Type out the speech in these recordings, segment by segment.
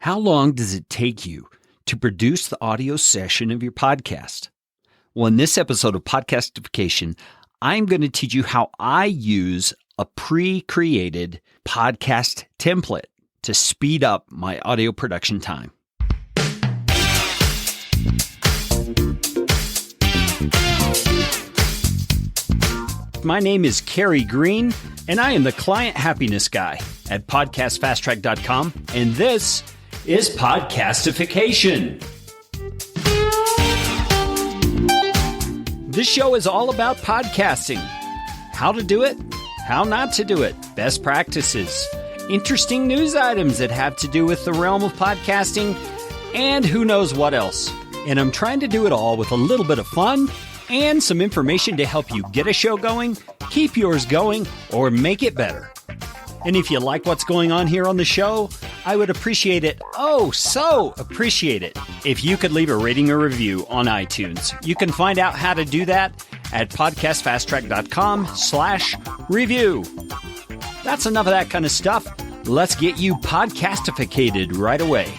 How long does it take you to produce the audio session of your podcast? Well, in this episode of Podcastification, I'm going to teach you how I use a pre-created podcast template to speed up my audio production time. My name is Kerry Green, and I am the Client Happiness Guy at PodcastFastTrack.com, and this is Podcastification. This show is all about podcasting. How to do it, how not to do it, best practices, interesting news items that have to do with the realm of podcasting, and who knows what else. And I'm trying to do it all with a little bit of fun and some information to help you get a show going, keep yours going, or make it better. And if you like what's going on here on the show, I would appreciate it, so appreciate it, if you could leave a rating or review on iTunes. You can find out how to do that at podcastfasttrack.com/review. That's enough of that kind of stuff. Let's get you podcastificated right away.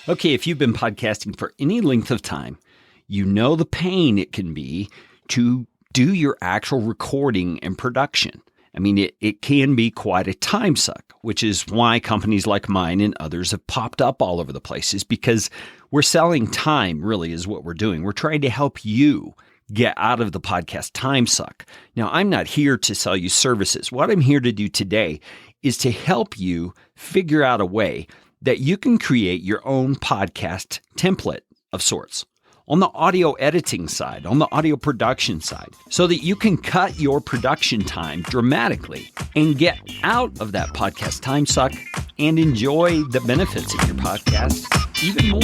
Okay, if you've been podcasting for any length of time, you know the pain it can be to do your actual recording and production. I mean, it can be quite a time suck, which is why companies like mine and others have popped up all over the places, because we're selling time, really, is what we're doing. We're trying to help you get out of the podcast time suck. Now, I'm not here to sell you services. What I'm here to do today is to help you figure out a way that you can create your own podcast template of sorts on the audio editing side, on the audio production side, so that you can cut your production time dramatically and get out of that podcast time suck and enjoy the benefits of your podcast even more.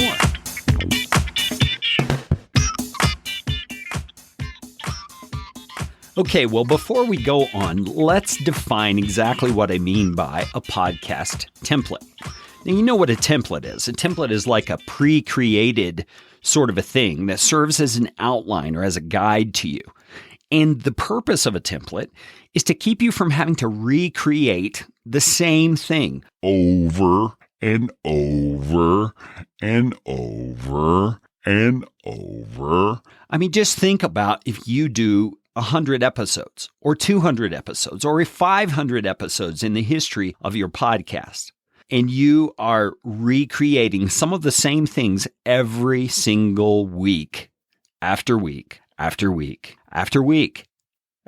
Okay, well, before we go on, let's define exactly what I mean by a podcast template. Now, you know what a template is. A template is like a pre-created sort of a thing that serves as an outline or as a guide to you. And the purpose of a template is to keep you from having to recreate the same thing over and over and over and over. I mean, just think about if you do 100 episodes or 200 episodes or 500 episodes in the history of your podcast, and you are recreating some of the same things every single week, after week, after week, after week.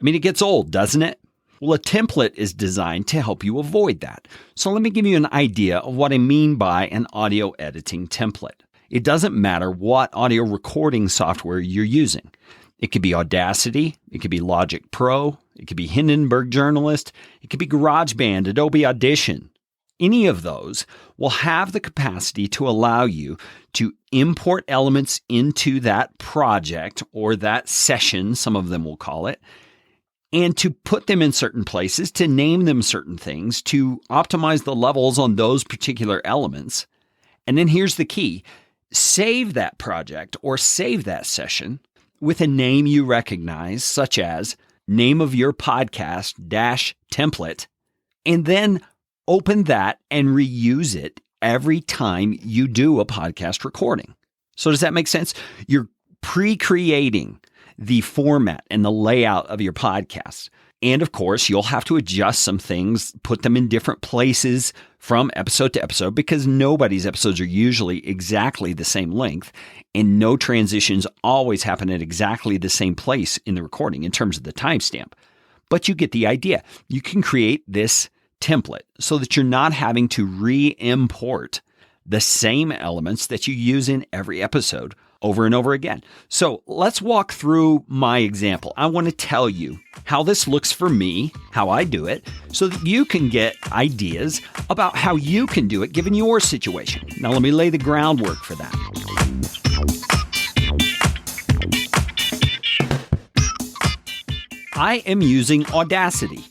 I mean, it gets old, doesn't it? Well, a template is designed to help you avoid that. So let me give you an idea of what I mean by an audio editing template. It doesn't matter what audio recording software you're using. It could be Audacity, it could be Logic Pro, it could be Hindenburg Journalist, it could be GarageBand, Adobe Audition. Any of those will have the capacity to allow you to import elements into that project or that session, some of them will call it, and to put them in certain places, to name them certain things, to optimize the levels on those particular elements. And then here's the key: save that project or save that session with a name you recognize, such as name of your podcast -template, and then open that and reuse it every time you do a podcast recording. So does that make sense? You're pre-creating the format and the layout of your podcast. And of course, you'll have to adjust some things, put them in different places from episode to episode, because nobody's episodes are usually exactly the same length, and no transitions always happen at exactly the same place in the recording in terms of the timestamp. But you get the idea. You can create this template so that you're not having to re-import the same elements that you use in every episode over and over again. So let's walk through my example. I want to tell you how this looks for me, how I do it, so that you can get ideas about how you can do it given your situation. Now let me lay the groundwork for that. I am using Audacity.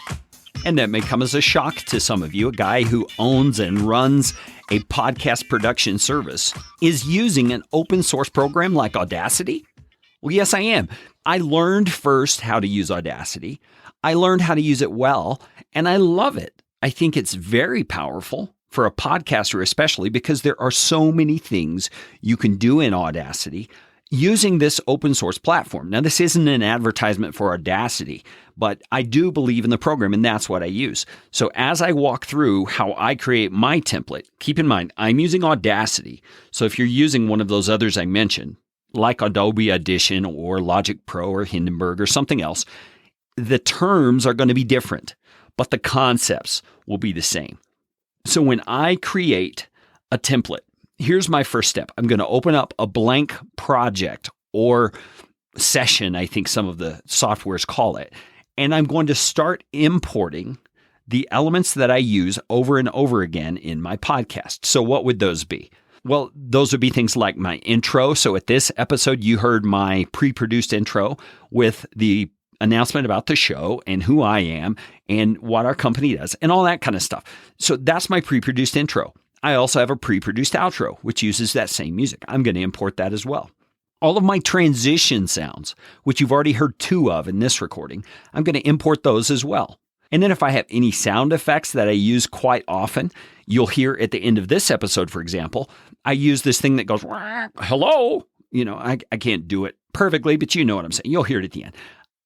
And that may come as a shock to some of you. A guy who owns and runs a podcast production service is using an open source program like Audacity? Well, yes, I am, I learned first how to use Audacity. I learned how to use it well, and I love it. I think it's very powerful for a podcaster especially because there are so many things you can do in Audacity using this open source platform. Now, this isn't an advertisement for Audacity, but I do believe in the program, and that's what I use. So as I walk through how I create my template, keep in mind, I'm using Audacity. So if you're using one of those others I mentioned, like Adobe Audition or Logic Pro or Hindenburg or something else, the terms are going to be different, but the concepts will be the same. So when I create a template, here's my first step. I'm going to open up a blank project or session, I think some of the softwares call it, and I'm going to start importing the elements that I use over and over again in my podcast. So what would those be? Well, those would be things like my intro. So at this episode, you heard my pre-produced intro with the announcement about the show and who I am and what our company does and all that kind of stuff. So that's my pre-produced intro. I also have a pre-produced outro, which uses that same music. I'm going to import that as well. All of my transition sounds, which you've already heard 2 of in this recording, I'm going to import those as well. And then if I have any sound effects that I use quite often, you'll hear at the end of this episode, for example, I use this thing that goes, hello. I can't do it perfectly, but you know what I'm saying. You'll hear it at the end.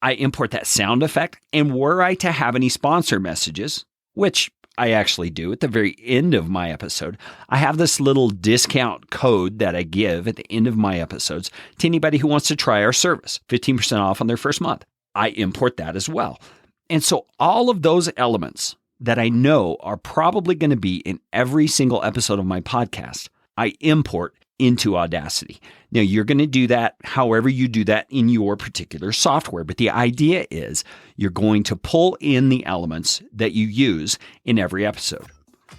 I import that sound effect, and were I to have any sponsor messages, which I actually do at the very end of my episode, I have this little discount code that I give at the end of my episodes to anybody who wants to try our service, 15% off on their first month. I import that as well. And so all of those elements that I know are probably going to be in every single episode of my podcast, I import into Audacity. Now, you're going to do that however you do that in your particular software. But the idea is you're going to pull in the elements that you use in every episode.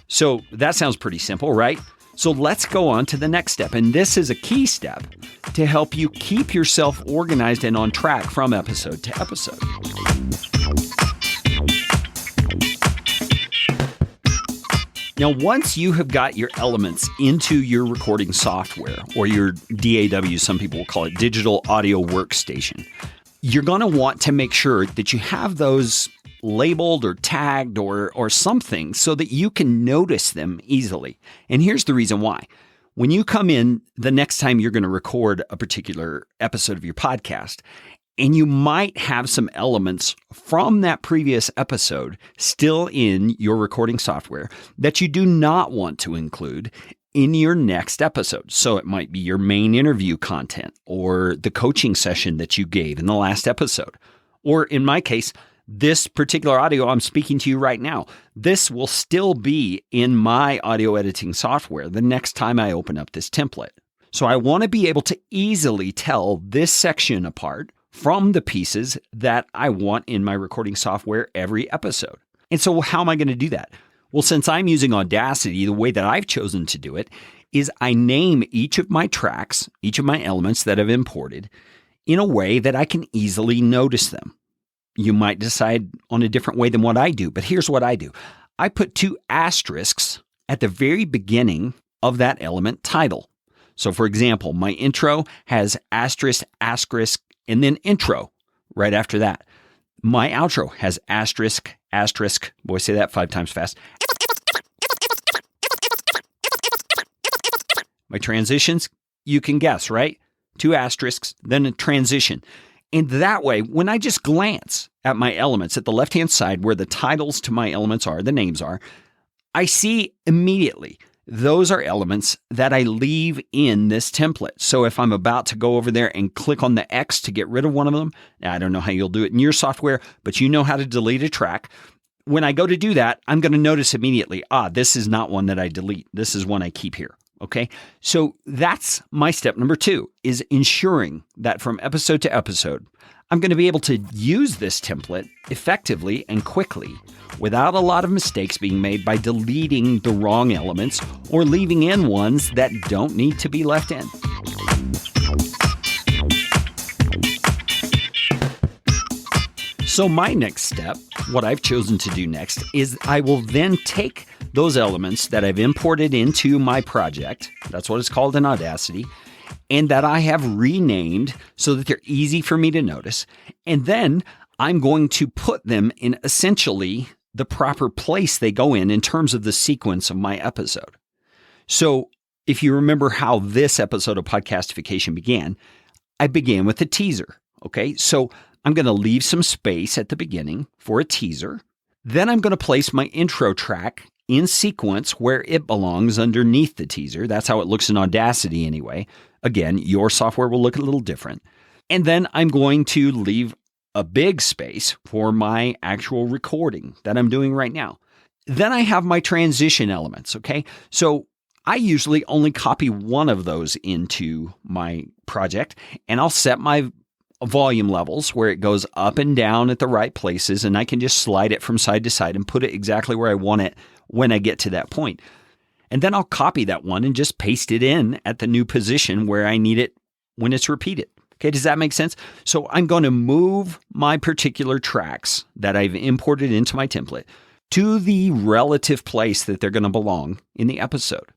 So that sounds pretty simple, right? So let's go on to the next step. And this is a key step to help you keep yourself organized and on track from episode to episode. Now, once you have got your elements into your recording software, or your DAW, some people will call it Digital Audio Workstation, you're going to want to make sure that you have those labeled or tagged or something so that you can notice them easily. And here's the reason why. When you come in the next time you're going to record a particular episode of your podcast, and you might have some elements from that previous episode still in your recording software that you do not want to include in your next episode. So it might be your main interview content or the coaching session that you gave in the last episode. Or in my case, this particular audio I'm speaking to you right now, this will still be in my audio editing software the next time I open up this template. So I want to be able to easily tell this section apart from the pieces that I want in my recording software every episode. And so how am I going to do that? Well, since I'm using Audacity, the way that I've chosen to do it is I name each of my tracks, each of my elements that I've imported in a way that I can easily notice them. You might decide on a different way than what I do, but here's what I do. I put 2 asterisks at the very beginning of that element title. So for example, my intro has asterisk, asterisk, and then intro right after that. My outro has asterisk, asterisk. Boy, say that 5 times fast. My transitions, you can guess, right? 2 asterisks, then a transition. And that way, when I just glance at my elements at the left-hand side where the titles to my elements are, the names are, I see immediately those are elements that I leave in this template. So if I'm about to go over there and click on the X to get rid of one of them, I don't know how you'll do it in your software, but you know how to delete a track. When I go to do that, I'm going to notice immediately, this is not one that I delete. This is one I keep here. Okay. So that's my step number 2, is ensuring that from episode to episode, I'm going to be able to use this template effectively and quickly without a lot of mistakes being made by deleting the wrong elements or leaving in ones that don't need to be left in. So my next step, what I've chosen to do next, is I will then take those elements that I've imported into my project, that's what it's called in Audacity, and that I have renamed so that they're easy for me to notice. And then I'm going to put them in essentially the proper place they go in terms of the sequence of my episode. So if you remember how this episode of Podcastification began, I began with a teaser. Okay, so I'm going to leave some space at the beginning for a teaser. Then I'm going to place my intro track in sequence where it belongs underneath the teaser. That's how it looks in Audacity anyway. Again, your software will look a little different. And then I'm going to leave a big space for my actual recording that I'm doing right now. Then I have my transition elements, okay? So I usually only copy one of those into my project, and I'll set my volume levels where it goes up and down at the right places, and I can just slide it from side to side and put it exactly where I want it when I get to that point. And then I'll copy that one and just paste it in at the new position where I need it when it's repeated. Okay, does that make sense? So I'm going to move my particular tracks that I've imported into my template to the relative place that they're going to belong in the episode.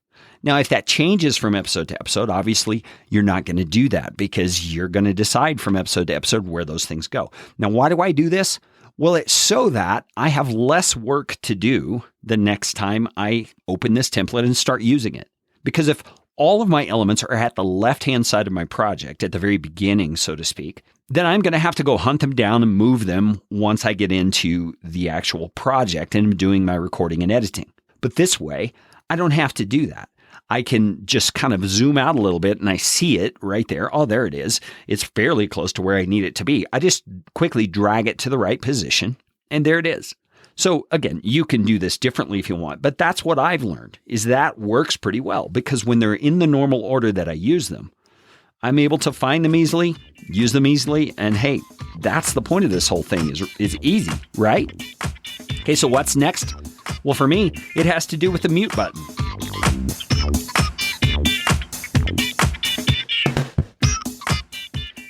Now, if that changes from episode to episode, obviously you're not going to do that because you're going to decide from episode to episode where those things go. Now, why do I do this? Well, it's so that I have less work to do the next time I open this template and start using it. Because if all of my elements are at the left-hand side of my project, at the very beginning, so to speak, then I'm going to have to go hunt them down and move them once I get into the actual project and I'm doing my recording and editing. But this way, I don't have to do that. I can just kind of zoom out a little bit and I see it right there. Oh, there it is. It's fairly close to where I need it to be. I just quickly drag it to the right position and there it is. So again, you can do this differently if you want, but that's what I've learned is that works pretty well because when they're in the normal order that I use them, I'm able to find them easily, use them easily, and hey, that's the point of this whole thing is easy, right? Okay, so what's next? Well, for me, it has to do with the mute button.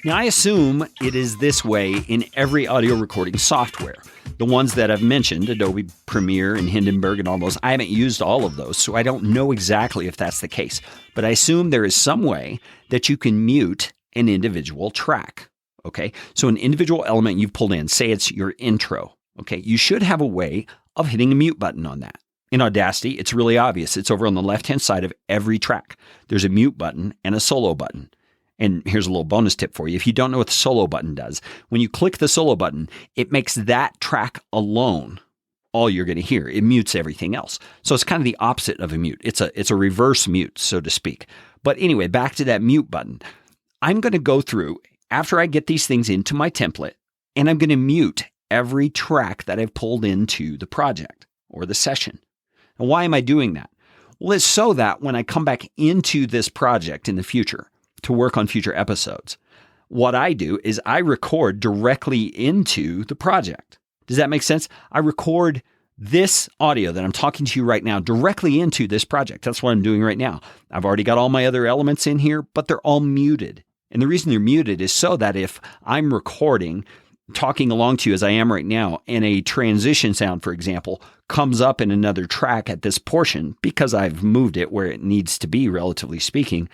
Now, I assume it is this way in every audio recording software. The ones that I've mentioned, Adobe Premiere and Hindenburg and all those, I haven't used all of those, so I don't know exactly if that's the case. But I assume there is some way that you can mute an individual track, okay? So an individual element you've pulled in, say it's your intro, okay? You should have a way of hitting a mute button on that. In Audacity, it's really obvious. It's over on the left-hand side of every track. There's a mute button and a solo button. And here's a little bonus tip for you. If you don't know what the solo button does, when you click the solo button, it makes that track alone all you're going to hear. It mutes everything else. So it's kind of the opposite of a mute. It's a reverse mute, so to speak. But anyway, back to that mute button. I'm going to go through, after I get these things into my template, and I'm going to mute every track that I've pulled into the project or the session. And why am I doing that? Well, it's so that when I come back into this project in the future, to work on future episodes, what I do is I record directly into the project. Does that make sense? I record this audio that I'm talking to you right now directly into this project. That's what I'm doing right now. I've already got all my other elements in here, but they're all muted. And the reason they're muted is so that if I'm recording, talking along to you as I am right now, and a transition sound, for example, comes up in another track at this portion, because I've moved it where it needs to be, relatively speaking,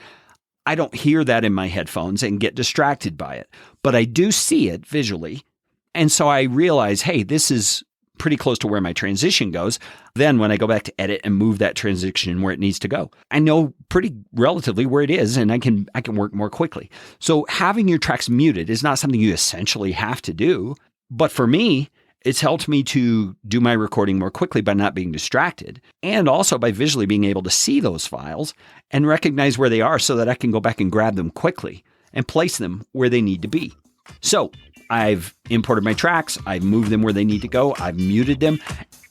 I don't hear that in my headphones and get distracted by it, but I do see it visually. And so I realize, hey, this is pretty close to where my transition goes. Then when I go back to edit and move that transition where it needs to go, I know pretty relatively where it is and I can work more quickly. So having your tracks muted is not something you essentially have to do. But for me, it's helped me to do my recording more quickly by not being distracted, and also by visually being able to see those files and recognize where they are so that I can go back and grab them quickly and place them where they need to be. So I've imported my tracks, I've moved them where they need to go, I've muted them,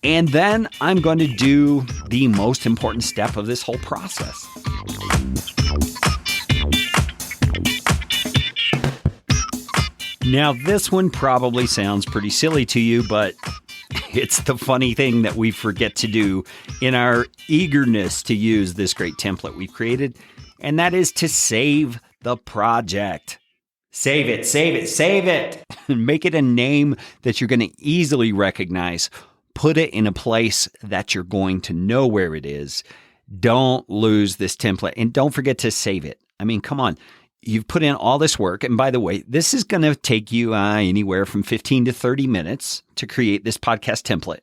and then I'm going to do the most important step of this whole process. Now, this one probably sounds pretty silly to you, but it's the funny thing that we forget to do in our eagerness to use this great template we've created, and that is to save the project. Save it, save it, save it. Make it a name that you're going to easily recognize. Put it in a place that you're going to know where it is. Don't lose this template, and don't forget to save it. I mean, come on. You've put in all this work. And by the way, this is going to take you anywhere from 15 to 30 minutes to create this podcast template.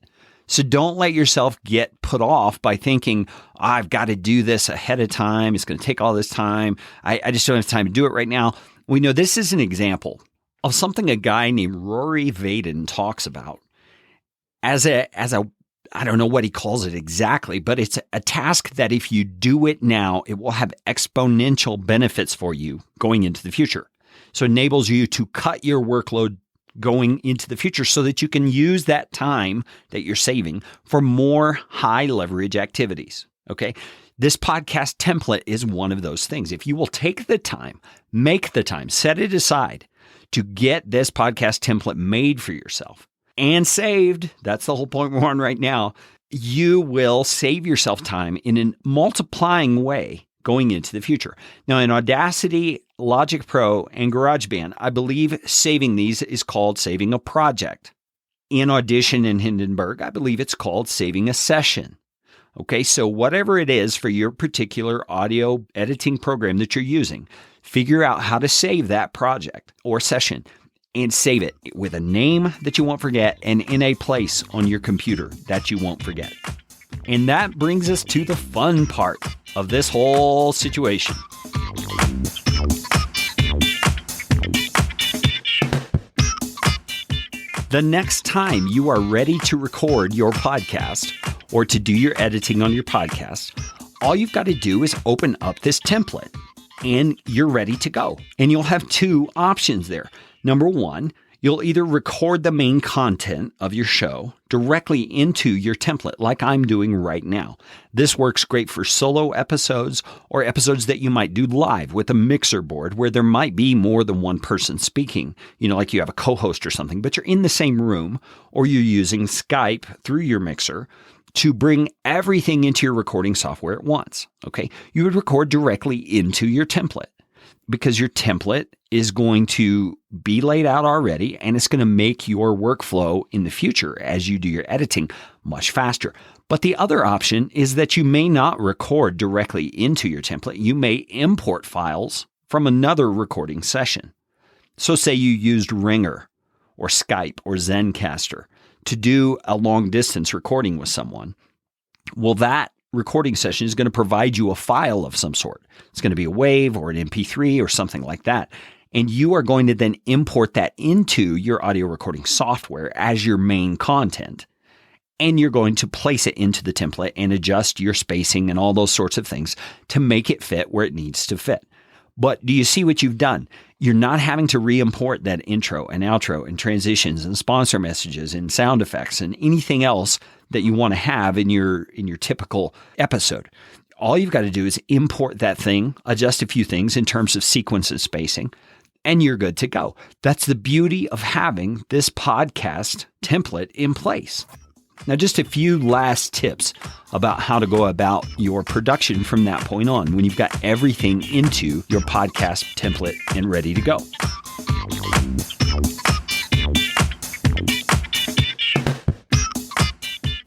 So don't let yourself get put off by thinking, I've got to do this ahead of time. It's going to take all this time. I just don't have time to do it right now. We know this is an example of something a guy named Rory Vaden talks about as a I don't know what he calls it exactly, but it's a task that if you do it now, it will have exponential benefits for you going into the future. So it enables you to cut your workload going into the future so that you can use that time that you're saving for more high leverage activities. Okay. This podcast template is one of those things. If you will take the time, make the time, set it aside to get this podcast template made for yourself and saved, that's the whole point we're on right now, you will save yourself time in a multiplying way going into the future. Now, in Audacity, Logic Pro, and GarageBand, I believe saving these is called saving a project. In Audition and Hindenburg, I believe it's called saving a session. Okay, so whatever it is for your particular audio editing program that you're using, figure out how to save that project or session and save it with a name that you won't forget and in a place on your computer that you won't forget. And that brings us to the fun part of this whole situation. The next time you are ready to record your podcast or to do your editing on your podcast, all you've got to do is open up this template and you're ready to go. And you'll have two options there. Number one, you'll either record the main content of your show directly into your template like I'm doing right now. This works great for solo episodes or episodes that you might do live with a mixer board where there might be more than one person speaking, like you have a co-host or something, but you're in the same room or you're using Skype through your mixer to bring everything into your recording software at once. Okay. You would record directly into your template because your template is going to be laid out already and it's going to make your workflow in the future as you do your editing much faster. But the other option is that you may not record directly into your template. You may import files from another recording session. So say you used Ringer or Skype or Zencaster to do a long distance recording with someone. Well, that recording session is going to provide you a file of some sort. It's going to be a WAV or an MP3 or something like that. And you are going to then import that into your audio recording software as your main content. And you're going to place it into the template and adjust your spacing and all those sorts of things to make it fit where it needs to fit. But do you see what you've done? You're not having to re-import that intro and outro and transitions and sponsor messages and sound effects and anything else that you want to have in your typical episode. All you've got to do is import that thing, adjust a few things in terms of sequence and spacing, and you're good to go. That's the beauty of having this podcast template in place. Now, just a few last tips about how to go about your production from that point on when you've got everything into your podcast template and ready to go.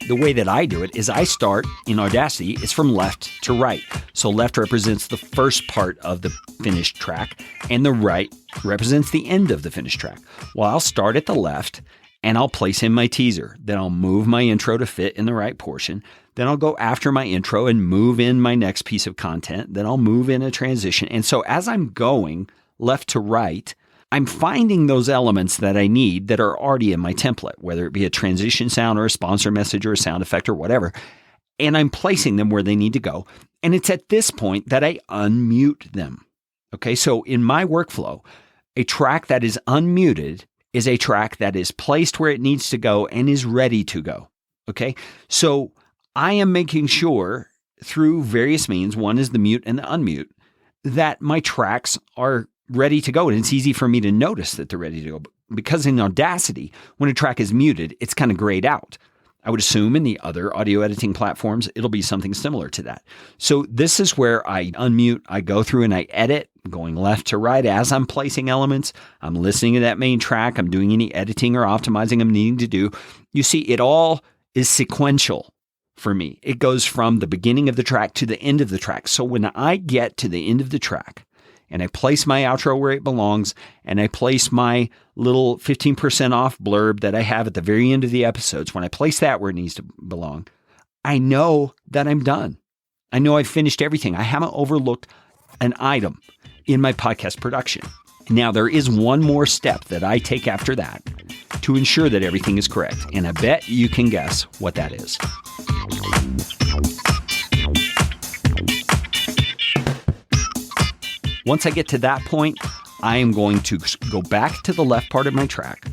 The way that I do it is I start in Audacity, it's from left to right. So left represents the first part of the finished track and the right represents the end of the finished track. Well, I'll start at the left and I'll place in my teaser. Then I'll move my intro to fit in the right portion. Then I'll go after my intro and move in my next piece of content. Then I'll move in a transition. And so as I'm going left to right, I'm finding those elements that I need that are already in my template, whether it be a transition sound or a sponsor message or a sound effect or whatever. And I'm placing them where they need to go. And it's at this point that I unmute them. Okay, so in my workflow, a track that is unmuted is a track that is placed where it needs to go and is ready to go. Okay, so I am making sure through various means, one is the mute and the unmute, that my tracks are ready to go. And it's easy for me to notice that they're ready to go because in Audacity, when a track is muted, it's kind of grayed out. I would assume in the other audio editing platforms, it'll be something similar to that. So this is where I unmute, I go through and I edit, going left to right as I'm placing elements. I'm listening to that main track. I'm doing any editing or optimizing I'm needing to do. You see, it all is sequential for me. It goes from the beginning of the track to the end of the track. So when I get to the end of the track, and I place my outro where it belongs, and I place my little 15% off blurb that I have at the very end of the episodes, when I place that where it needs to belong, I know that I'm done. I know I've finished everything. I haven't overlooked an item in my podcast production. Now, there is one more step that I take after that to ensure that everything is correct, and I bet you can guess what that is. Once I get to that point, I am going to go back to the left part of my track,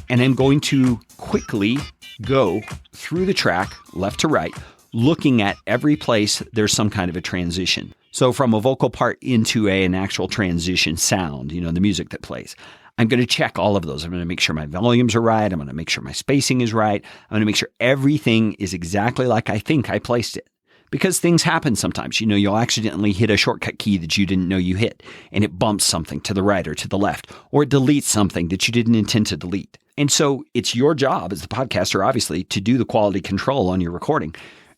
and I'm going to quickly go through the track, left to right, looking at every place there's some kind of a transition. So from a vocal part into an actual transition sound, the music that plays, I'm going to check all of those. I'm going to make sure my volumes are right. I'm going to make sure my spacing is right. I'm going to make sure everything is exactly like I think I placed it. Because things happen sometimes. You'll accidentally hit a shortcut key that you didn't know you hit, and it bumps something to the right or to the left, or it deletes something that you didn't intend to delete. And so it's your job as the podcaster, obviously, to do the quality control on your recording.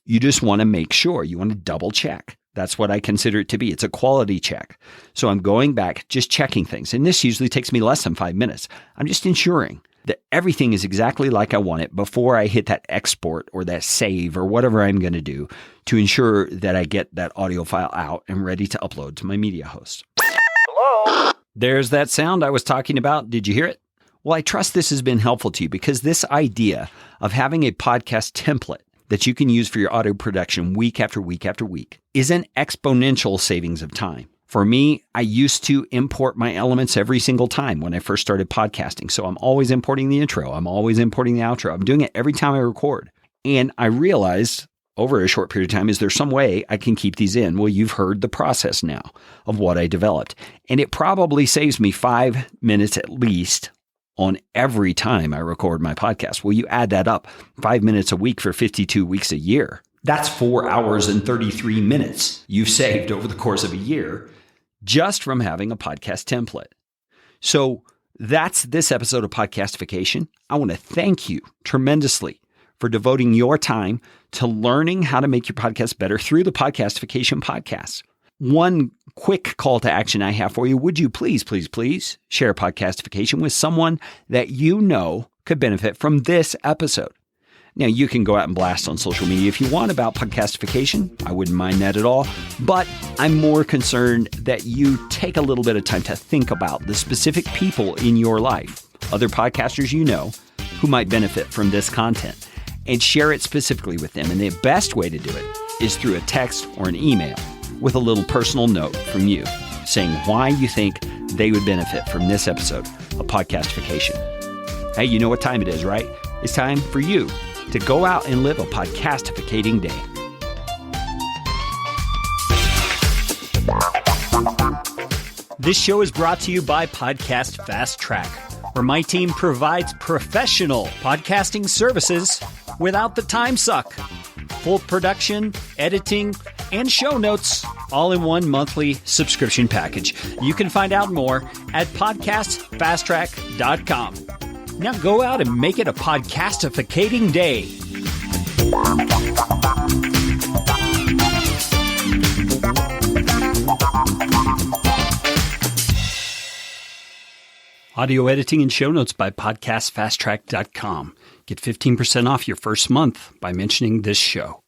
You just want to make sure. You want to double check. That's what I consider it to be. It's a quality check. So I'm going back, just checking things. And this usually takes me less than 5 minutes. I'm just ensuring that everything is exactly like I want it before I hit that export or that save or whatever I'm going to do to ensure that I get that audio file out and ready to upload to my media host. Hello? There's that sound I was talking about. Did you hear it? Well, I trust this has been helpful to you, because this idea of having a podcast template that you can use for your audio production week after week after week is an exponential savings of time. For me, I used to import my elements every single time when I first started podcasting. So I'm always importing the intro. I'm always importing the outro. I'm doing it every time I record. And I realized over a short period of time, is there some way I can keep these in? Well, you've heard the process now of what I developed. And it probably saves me 5 minutes at least on every time I record my podcast. Well, you add that up, 5 minutes a week for 52 weeks a year. That's 4 hours and 33 minutes you've saved over the course of a year just from having a podcast template. So that's this episode of Podcastification. I want to thank you tremendously for devoting your time to learning how to make your podcast better through the Podcastification podcast. One quick call to action I have for you. Would you please share Podcastification with someone that you know could benefit from this episode? Now, you can go out and blast on social media if you want about Podcastification. I wouldn't mind that at all. But I'm more concerned that you take a little bit of time to think about the specific people in your life, other podcasters you know, who might benefit from this content, and share it specifically with them. And the best way to do it is through a text or an email with a little personal note from you saying why you think they would benefit from this episode of Podcastification. Hey, you know what time it is, right? It's time for you to go out and live a podcastificating day. This show is brought to you by Podcast Fast Track, where my team provides professional podcasting services without the time suck. Full production, editing, and show notes, all in one monthly subscription package. You can find out more at podcastfasttrack.com. Now go out and make it a podcastificating day. Audio editing and show notes by podcastfasttrack.com. Get 15% off your first month by mentioning this show.